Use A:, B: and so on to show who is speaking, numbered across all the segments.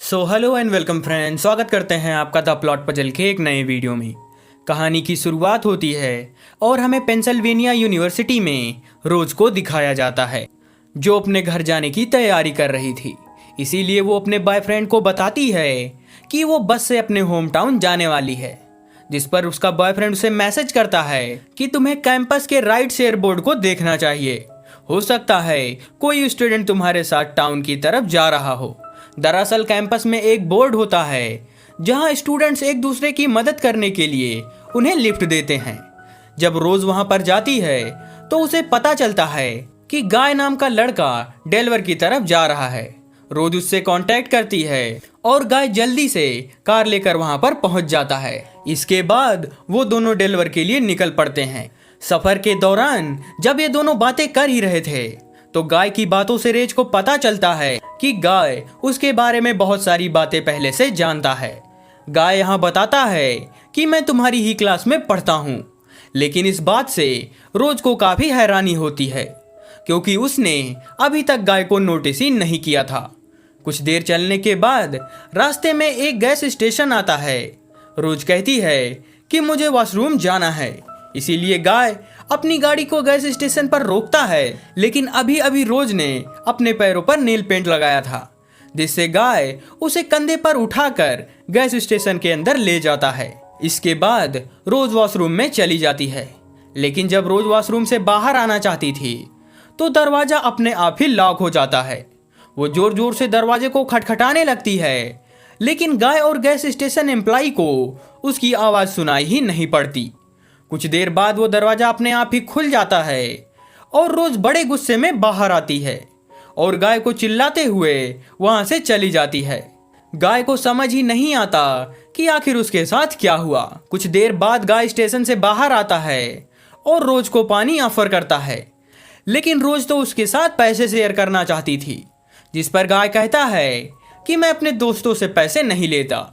A: So hello and welcome friends, स्वागत करते हैं आपका द प्लॉट पजल के एक नए वीडियो में। कहानी की शुरुआत होती है और हमें पेंसिल्वेनिया यूनिवर्सिटी में रोज को दिखाया जाता है, जो अपने घर जाने की तैयारी कर रही थी। इसीलिए वो अपने बॉयफ्रेंड को बताती है कि वो बस से अपने होम टाउन जाने वाली है, जिस पर उसका बॉयफ्रेंड उसे मैसेज करता है कि तुम्हें कैंपस के राइट शेयर बोर्ड को देखना चाहिए। हो सकता है कोई स्टूडेंट तुम्हारे साथ टाउन की तरफ जा रहा हो। दरअसल कैंपस में एक बोर्ड होता है जहां स्टूडेंट्स एक दूसरे की मदद करने के लिए उन्हें लिफ्ट देते हैं। जब रोज वहां पर जाती है तो उसे पता चलता है कि गाय नाम का लड़का डेलवर की तरफ जा रहा है। रोज उससे कांटेक्ट करती है और गाय जल्दी से कार लेकर वहां पर पहुंच जाता है। इसके बाद वो दोनों डेलवर के लिए निकल पड़ते हैं। सफर के दौरान जब ये दोनों बातें कर ही रहे थे तो गाय की बातों से रेज को पता चलता है कि गाय उसके बारे में बहुत सारी बातें पहले से जानता है। गाय यहाँ बताता है कि मैं तुम्हारी ही क्लास में पढ़ता हूँ, लेकिन इस बात से रोज को काफी हैरानी होती है क्योंकि उसने अभी तक गाय को नोटिस ही नहीं किया था। कुछ देर चलने के बाद रास्ते में एक गैस स्टेशन आता है। रोज कहती है कि मुझे वॉशरूम जाना है, इसीलिए गाय अपनी गाड़ी को गैस स्टेशन पर रोकता है। लेकिन अभी अभी रोज ने अपने पैरों पर नेल पेंट लगाया था, जिससे गाय उसे कंधे पर उठाकर गैस स्टेशन के अंदर ले जाता है। इसके बाद रोज वॉशरूम में चली जाती है, लेकिन जब रोज वॉशरूम से बाहर आना चाहती थी तो दरवाजा अपने आप ही लॉक हो जाता है। वो जोर जोर से दरवाजे को खटखटाने लगती है, लेकिन गाय और गैस स्टेशन एम्प्लॉय को उसकी आवाज़ सुनाई ही नहीं पड़ती। कुछ देर बाद वो दरवाजा अपने आप ही खुल जाता है और रोज बड़े गुस्से में बाहर आती है और गाय को चिल्लाते हुए वहां से चली जाती है। गाय को समझ ही नहीं आता कि आखिर उसके साथ क्या हुआ। कुछ देर बाद गाय स्टेशन से बाहर आता है और रोज को पानी ऑफर करता है, लेकिन रोज तो उसके साथ पैसे शेयर करना चाहती थी, जिस पर गाय कहता है कि मैं अपने दोस्तों से पैसे नहीं लेता।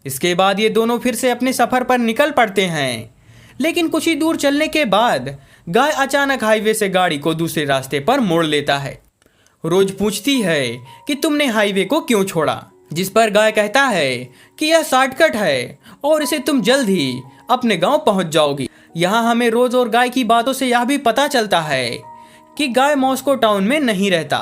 A: इसके बाद ये दोनों फिर से अपने सफर पर निकल पड़ते हैं, लेकिन कुछ ही दूर चलने के बाद गाय अचानक हाईवे से गाड़ी को दूसरे रास्ते पर मोड़ लेता है। रोज पूछती है कि तुमने हाईवे को क्यों छोड़ा, जिस पर गाय कहता है कि यह शॉर्टकट है और इसे तुम जल्द ही अपने गांव पहुंच जाओगी। यहाँ हमें रोज और गाय की बातों से यह भी पता चलता है कि गाय मॉस्को टाउन में नहीं रहता,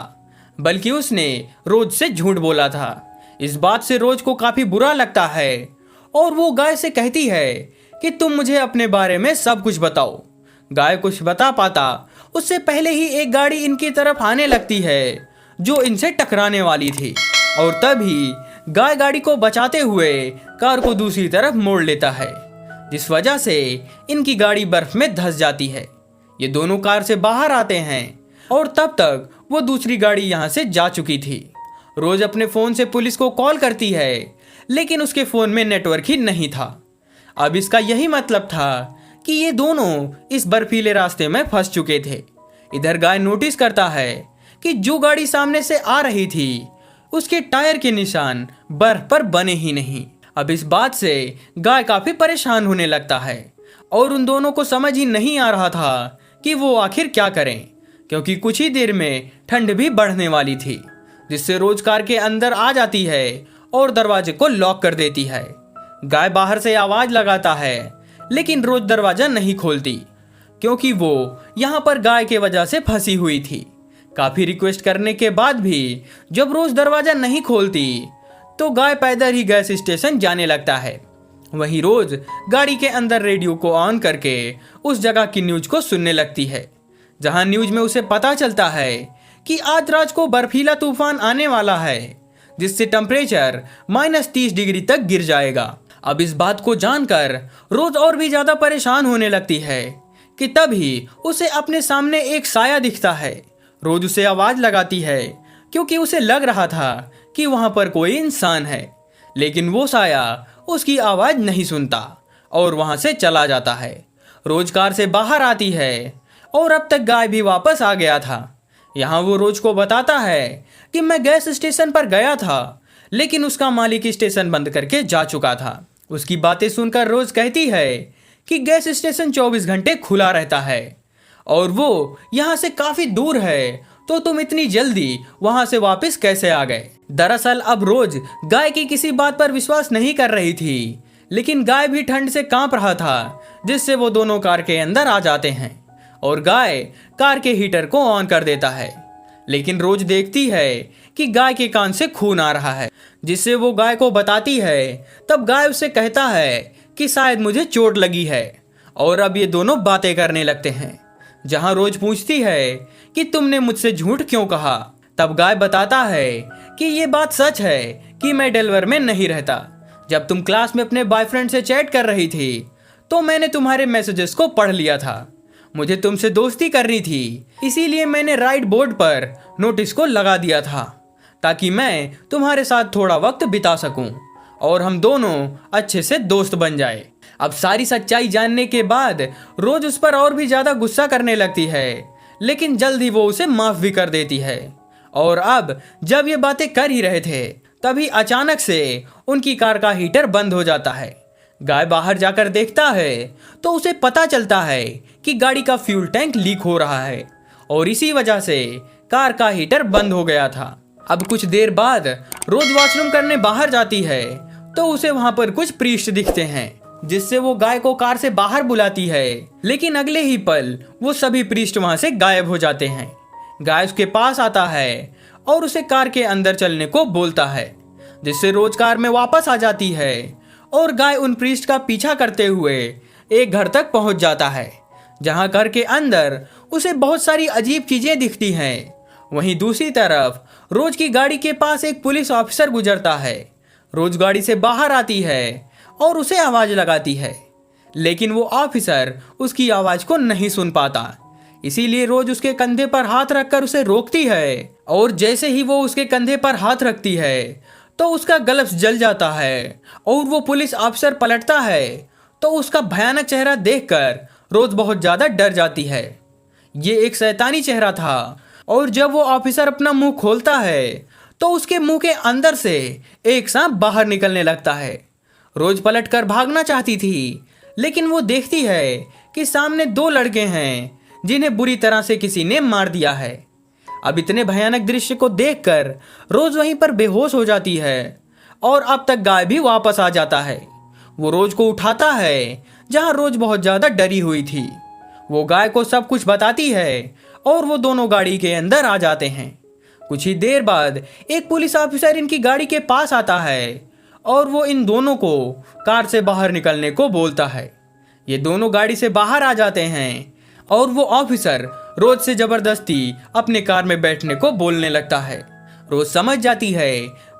A: बल्कि उसने रोज से झूठ बोला था। इस बात से रोज को काफी बुरा लगता है और वो गाय से कहती है कि तुम मुझे अपने बारे में सब कुछ बताओ। गाय कुछ बता पाता उससे पहले ही एक गाड़ी इनकी तरफ आने लगती है जो इनसे टकराने वाली थी, और तभी गाय गाड़ी को बचाते हुए कार को दूसरी तरफ मोड़ लेता है, जिस वजह से इनकी गाड़ी बर्फ में धंस जाती है। ये दोनों कार से बाहर आते हैं और तब तक वो दूसरी गाड़ी यहाँ से जा चुकी थी। रोज अपने फ़ोन से पुलिस को कॉल करती है, लेकिन उसके फ़ोन में नेटवर्क ही नहीं था। अब इसका यही मतलब था कि ये दोनों इस बर्फीले रास्ते में फंस चुके थे। इधर गाय नोटिस करता है कि जो गाड़ी सामने से आ रही थी उसके टायर के निशान बर्फ पर बने ही नहीं। अब इस बात से गाय काफी परेशान होने लगता है और उन दोनों को समझ ही नहीं आ रहा था कि वो आखिर क्या करें, क्योंकि कुछ ही देर में ठंड भी बढ़ने वाली थी, जिससे रोज कार के अंदर आ जाती है और दरवाजे को लॉक कर देती है। गाय बाहर से आवाज लगाता है, लेकिन रोज दरवाजा नहीं खोलती क्योंकि वो यहाँ पर गाय के वजह से फंसी हुई थी। काफी रिक्वेस्ट करने के बाद भी जब रोज दरवाजा नहीं खोलती तो गाय पैदल ही गैस स्टेशन जाने लगता है। वहीं रोज गाड़ी के अंदर रेडियो को ऑन करके उस जगह की न्यूज को सुनने लगती है, जहां न्यूज में उसे पता चलता है कि आज रात को बर्फीला तूफान आने वाला है, जिससे टेम्परेचर -30 डिग्री तक गिर जाएगा। अब इस बात को जानकर रोज और भी ज्यादा परेशान होने लगती है कि तभी उसे अपने सामने एक साया दिखता है। रोज उसे आवाज लगाती है क्योंकि उसे लग रहा था कि वहां पर कोई इंसान है, लेकिन वो साया उसकी आवाज नहीं सुनता और वहां से चला जाता है। रोज कार से बाहर आती है और अब तक गाय भी वापस आ गया था। यहाँ वो रोज को बताता है कि मैं गैस स्टेशन पर गया था, लेकिन उसका मालिक स्टेशन बंद करके जा चुका था। उसकी बातें सुनकर रोज कहती है कि गैस स्टेशन 24 घंटे खुला रहता है और वो यहाँ से काफी दूर है, तो तुम इतनी जल्दी वहां से वापस कैसे आ गए? दरअसल अब रोज गाय की किसी बात पर विश्वास नहीं कर रही थी, लेकिन गाय भी ठंड से कांप रहा था, जिससे वो दोनों कार के अंदर आ जाते हैं और गाय कार के हीटर को ऑन कर देता है। लेकिन रोज देखती है कि गाय के कान से खून आ रहा है, जिससे वो गाय को बताती है। तब गाय उसे कहता है कि शायद मुझे चोट लगी है, और अब ये दोनों बातें करने लगते हैं। जहां रोज पूछती है कि तुमने मुझसे झूठ क्यों कहा, तब गाय बताता है कि ये बात सच है कि मैं डेलवर में नहीं रहता। जब तुम क्लास में अपने बॉयफ्रेंड से चैट कर रही थी तो मैंने तुम्हारे मैसेजेस को पढ़ लिया था। मुझे तुमसे दोस्ती करनी थी, इसीलिए मैंने राइट बोर्ड पर नोटिस को लगा दिया था ताकि मैं तुम्हारे साथ थोड़ा वक्त बिता सकूं और हम दोनों अच्छे से दोस्त बन जाए। अब सारी सच्चाई जानने के बाद रोज उस पर और भी ज्यादा गुस्सा करने लगती है, लेकिन जल्द ही वो उसे माफ भी कर देती है। और अब जब ये बातें कर ही रहे थे, तभी अचानक से उनकी कार का हीटर बंद हो जाता है। गाय बाहर जाकर देखता है तो उसे पता चलता है कि गाड़ी का फ्यूल टैंक लीक हो रहा है और इसी वजह से कार का हीटर बंद हो गया था। अब कुछ देर बाद रोज वॉशरूम करने बाहर जाती है तो उसे वहां पर कुछ प्रीस्ट दिखते हैं, जिससे वो गाय को कार से बाहर बुलाती है। लेकिन अगले ही पल वो सभी प्रीस्ट वहां से गायब हो जाते हैं। गाय उसके पास आता है और उसे कार के अंदर चलने को बोलता है, जिससे रोज कार में वापस आ जाती है और गाय उन प्रीस्ट का पीछा करते हुए एक घर तक पहुंच जाता है, जहां घर के अंदर उसे बहुत सारी अजीब चीजें दिखती हैं। वहीं दूसरी तरफ रोज की गाड़ी के पास एक पुलिस ऑफिसर गुजरता है। रोज गाड़ी से बाहर आती है और उसे आवाज लगाती है, लेकिन वो ऑफिसर उसकी आवाज को नहीं सुन पाता। इसीलिए रोज उसके कंधे पर हाथ रखकर उसे रोकती है, और जैसे ही वो उसके कंधे पर हाथ रखती है तो उसका ग्लव्स जल जाता है और वो पुलिस ऑफिसर पलटता है तो उसका भयानक चेहरा देखकर रोज बहुत ज्यादा डर जाती है। ये एक शैतानी चेहरा था, और जब वो ऑफिसर अपना मुंह खोलता है तो उसके मुंह के अंदर से एक सांप बाहर निकलने लगता है। रोज पलटकर भागना चाहती थी, लेकिन वो देखती है कि सामने दो लड़के हैं जिन्हें बुरी तरह से किसी ने मार दिया है। अब इतने भयानक दृश्य को देखकर रोज वहीं पर बेहोश हो जाती है, और अब तक गाय भी वापस आ जाता है। वो रोज को उठाता है, जहां रोज बहुत ज्यादा डरी हुई थी। वो गाय को सब कुछ बताती है और वो दोनों गाड़ी के अंदर आ जाते हैं। कुछ ही देर बाद एक पुलिस ऑफिसर इनकी गाड़ी के पास आता है और वो इन दोनों को कार से बाहर निकलने को बोलता है। ये दोनों गाड़ी से बाहर आ जाते हैं और वो ऑफिसर रोज से जबरदस्ती अपने कार में बैठने को बोलने लगता है। रोज समझ जाती है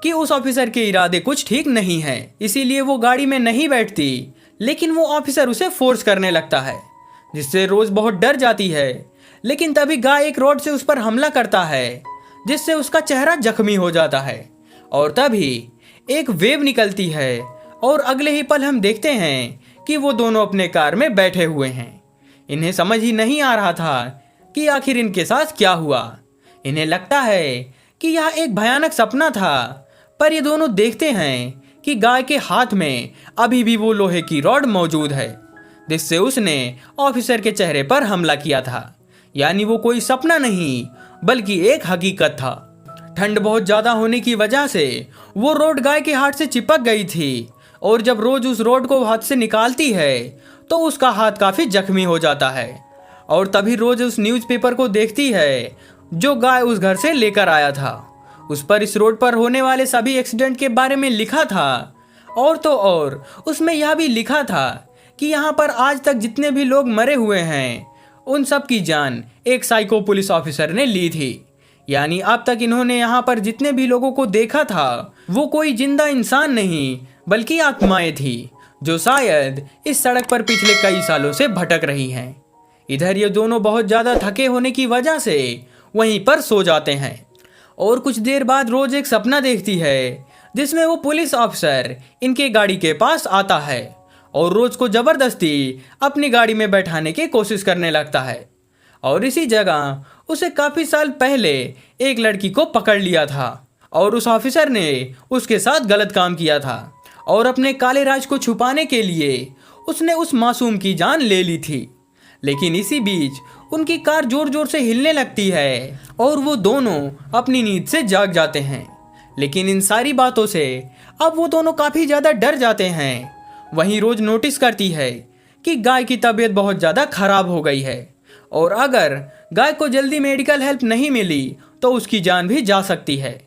A: कि उस ऑफिसर के इरादे कुछ ठीक नहीं है, इसीलिए वो गाड़ी में नहीं बैठती, लेकिन वो ऑफिसर उसे फोर्स करने लगता है, जिससे रोज बहुत डर जाती है। लेकिन तभी गाय एक रॉड से उस पर हमला करता है, जिससे उसका चेहरा जख्मी हो जाता है, और तभी एक वेव निकलती है और अगले ही पल हम देखते हैं कि वो दोनों अपने कार में बैठे हुए हैं। इन्हें समझ ही नहीं आ रहा था कि आखिर इनके साथ क्या हुआ। इन्हें लगता है कि यह एक भयानक सपना था, पर ये दोनों देखते हैं कि गाय के हाथ में अभी भी वो लोहे की रॉड मौजूद है, जिससे उसने ऑफिसर के चेहरे पर हमला किया था। यानी वो कोई सपना नहीं बल्कि एक हकीकत था। ठंड बहुत ज्यादा होने की वजह से वो रोड गाय के हाथ से चिपक गई थी, और जब रोज उस रोड को हाथ से निकालती है तो उसका हाथ काफी जख्मी हो जाता है। और तभी रोज उस न्यूज़पेपर को देखती है जो गाय उस घर से लेकर आया था। उस पर इस रोड पर होने वाले सभी एक्सीडेंट के बारे में लिखा था, और तो और उसमें यह भी लिखा था कि यहाँ पर आज तक जितने भी लोग मरे हुए हैं उन सब की जान एक साइको पुलिस ऑफिसर ने ली थी। यानी अब तक इन्होंने यहाँ पर जितने भी लोगों को देखा था वो कोई जिंदा इंसान नहीं बल्कि आत्माएं थी, जो शायद इस सड़क पर पिछले कई सालों से भटक रही हैं। इधर ये दोनों बहुत ज़्यादा थके होने की वजह से वहीं पर सो जाते हैं, और कुछ देर बाद रोज एक सपना देखती है जिसमें वो पुलिस ऑफिसर इनके गाड़ी के पास आता है और रोज को ज़बरदस्ती अपनी गाड़ी में बैठाने की कोशिश करने लगता है। और इसी जगह उसे काफ़ी साल पहले एक लड़की को पकड़ लिया था, और उस ऑफिसर ने उसके साथ गलत काम किया था, और अपने काले राज को छुपाने के लिए उसने उस मासूम की जान ले ली थी। लेकिन इसी बीच उनकी कार जोर जोर से हिलने लगती है और वो दोनों अपनी नींद से जाग जाते हैं। लेकिन इन सारी बातों से अब वो दोनों काफ़ी ज़्यादा डर जाते हैं। वहीं रोज नोटिस करती है कि गाय की तबीयत बहुत ज़्यादा खराब हो गई है और अगर गाय को जल्दी मेडिकल हेल्प नहीं मिली तो उसकी जान भी जा सकती है।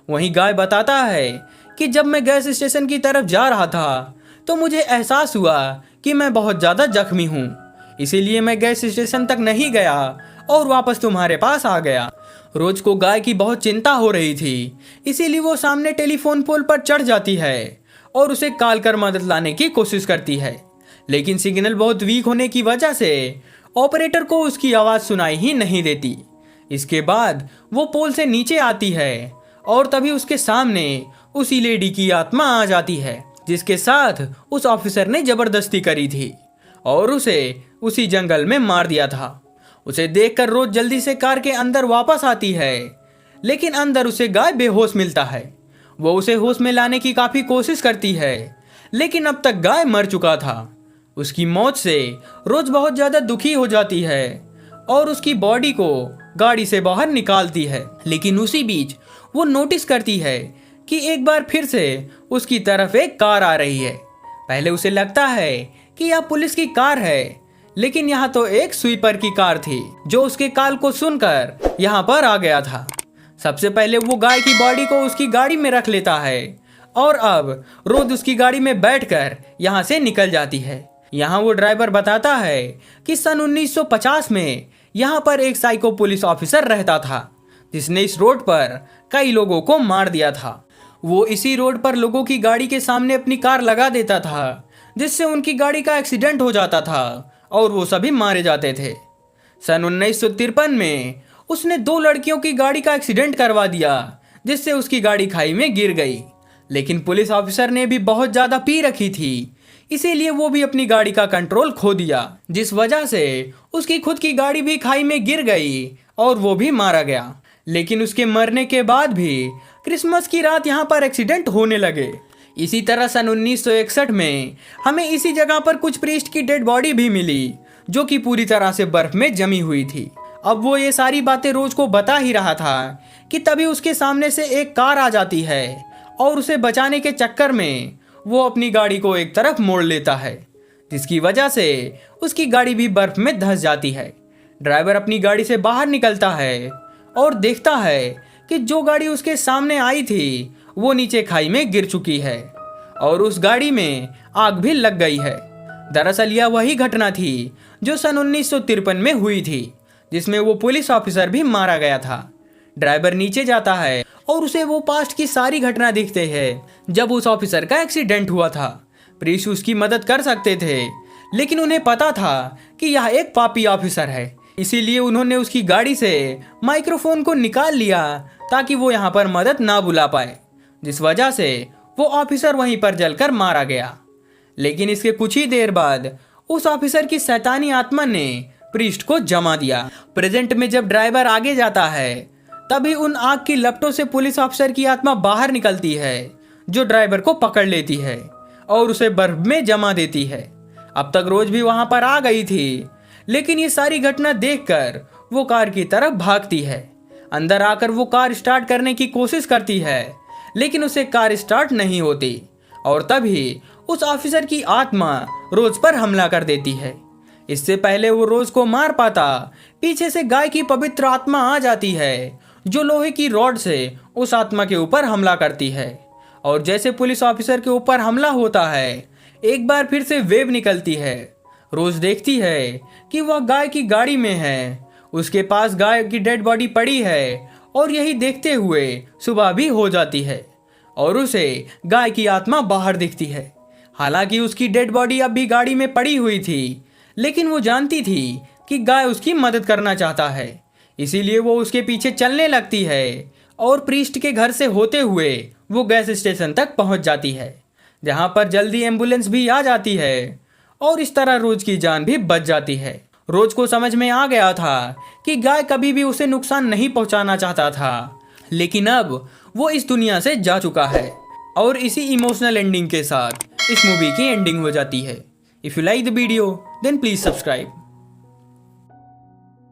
A: वहीं गाय बताता है कि जब मैं गैस स्टेशन की तरफ जा रहा था तो मुझे एहसास हुआ कि मैं बहुत ज़्यादा जख्मी हूँ, इसीलिए मैं गैस स्टेशन तक नहीं गया और वापस तुम्हारे पास आ गया। रोज को गाय की बहुत चिंता हो रही थी, इसीलिए वो सामने टेलीफोन पोल पर चढ़ जाती है और उसे कॉल कर मदद लाने की कोशिश करती है। लेकिन सिग्नल बहुत वीक होने की वजह से ऑपरेटर को उसकी आवाज़ सुनाई ही नहीं देती। इसके बाद वो पोल से नीचे आती है और तभी उसके सामने उसी लेडी की आत्मा आ जाती है जिसके साथ उस ऑफिसर ने जबरदस्ती करी थी और उसे उसी जंगल में मार दिया था। उसे देखकर रोज जल्दी से कार के अंदर वापस आती है, लेकिन अंदर उसे गाय बेहोश मिलता है। वो उसे होश में लाने की काफ़ी कोशिश करती है, लेकिन अब तक गाय मर चुका था। उसकी मौत से रोज बहुत ज़्यादा दुखी हो जाती है और उसकी बॉडी को गाड़ी से बाहर निकालती है। लेकिन उसी बीच वो नोटिस करती है कि एक बार फिर से उसकी तरफ एक कार आ रही है। पहले उसे लगता है कि यह पुलिस की कार है, लेकिन यहाँ तो एक स्वीपर की कार थी जो उसके कॉल को सुनकर यहाँ पर आ गया था। सबसे पहले वो गाय की बॉडी को उसकी गाड़ी में रख लेता है और अब रोज उसकी गाड़ी में बैठकर यहाँ से निकल जाती है। यहाँ वो ड्राइवर बताता है कि सन 1950 में यहाँ पर एक साइको पुलिस ऑफिसर रहता था जिसने इस रोड पर कई लोगों को मार दिया था। वो इसी रोड पर लोगों की गाड़ी के सामने अपनी कार लगा देता था, जिससे उनकी गाड़ी का एक्सीडेंट हो जाता था और वो सभी मारे जाते थे। सन 1953 में उसने 2 लड़कियों की गाड़ी का एक्सीडेंट करवा दिया, जिससे उसकी गाड़ी खाई में गिर गई। लेकिन पुलिस ऑफिसर ने भी बहुत ज़्यादा पी रखी थी, इसीलिए वो भी अपनी गाड़ी का कंट्रोल खो दिया, जिस वजह से उसकी खुद की गाड़ी भी खाई में गिर गई और वो भी मारा गया। लेकिन उसके मरने के बाद भी क्रिसमस की रात यहाँ पर एक्सीडेंट होने लगे। इसी तरह सन 1961 में हमें इसी जगह पर कुछ प्रीस्ट की डेड बॉडी भी मिली जो कि पूरी तरह से बर्फ में जमी हुई थी। अब वो ये सारी बातें रोज को बता ही रहा था कि तभी उसके सामने से एक कार आ जाती है और उसे बचाने के चक्कर में वो अपनी गाड़ी को एक तरफ मोड़ लेता है, जिसकी वजह से उसकी गाड़ी भी बर्फ में धंस जाती है। ड्राइवर अपनी गाड़ी से बाहर निकलता है और देखता है कि जो गाड़ी उसके सामने आई थी वो नीचे खाई में गिर चुकी है और उस गाड़ी में आग भी लग गई है। दरअसल यह वही घटना थी जो सन 1953 में हुई थी, जिसमें वो पुलिस ऑफिसर भी मारा गया था। ड्राइवर नीचे जाता है और उसे वो पास्ट की सारी घटना दिखते हैं जब उस ऑफिसर का एक्सीडेंट हुआ था। प्रीस्ट उसकी मदद कर सकते थे, लेकिन उन्हें पता था कि यह एक पापी ऑफिसर है, इसीलिए उन्होंने उसकी गाड़ी से माइक्रोफोन को निकाल लिया ताकि वो यहाँ पर मदद ना बुला पाए, जिस वजह से वो ऑफिसर वहीं पर जलकर मारा गया। लेकिन इसके कुछ ही देर बाद उस ऑफिसर की शैतानी आत्मा ने प्रीस्ट को जमा दिया। प्रेजेंट में जब ड्राइवर आगे जाता है तभी उन आग की लपटों से पुलिस ऑफिसर की आत्मा बाहर निकलती है, जो ड्राइवर को पकड़ लेती है और उसे बर्फ में जमा देती है। अब तक रोज भी वहां पर आ गई थी, लेकिन ये सारी घटना देखकर वो कार की तरफ भागती है। अंदर आकर वो कार स्टार्ट करने की कोशिश करती है, लेकिन उसे कार स्टार्ट नहीं होती और तभी उस ऑफिसर की आत्मा रोज पर हमला कर देती है। इससे पहले वो रोज को मार पाता, पीछे से गाय की पवित्र आत्मा आ जाती है जो लोहे की रॉड से उस आत्मा के ऊपर हमला करती है। और जैसे पुलिस ऑफिसर के ऊपर हमला होता है, एक बार फिर से वेव निकलती है। रोज देखती है कि वह गाय की गाड़ी में है, उसके पास गाय की डेड बॉडी पड़ी है और यही देखते हुए सुबह भी हो जाती है और उसे गाय की आत्मा बाहर दिखती है। हालांकि उसकी डेड बॉडी अब भी गाड़ी में पड़ी हुई थी, लेकिन वो जानती थी कि गाय उसकी मदद करना चाहता है, इसीलिए वो उसके पीछे चलने लगती है और प्रीस्ट के घर से होते हुए वो गैस स्टेशन तक पहुंच जाती है, जहां पर जल्दी एम्बुलेंस भी आ जाती है और इस तरह रोज की जान भी बच जाती है। रोज को समझ में आ गया था कि गाय कभी भी उसे नुकसान नहीं पहुंचाना चाहता था, लेकिन अब वो इस दुनिया से जा चुका है। और इसी इमोशनल एंडिंग के साथ इस मूवी की एंडिंग हो जाती है। If you like the video then please subscribe.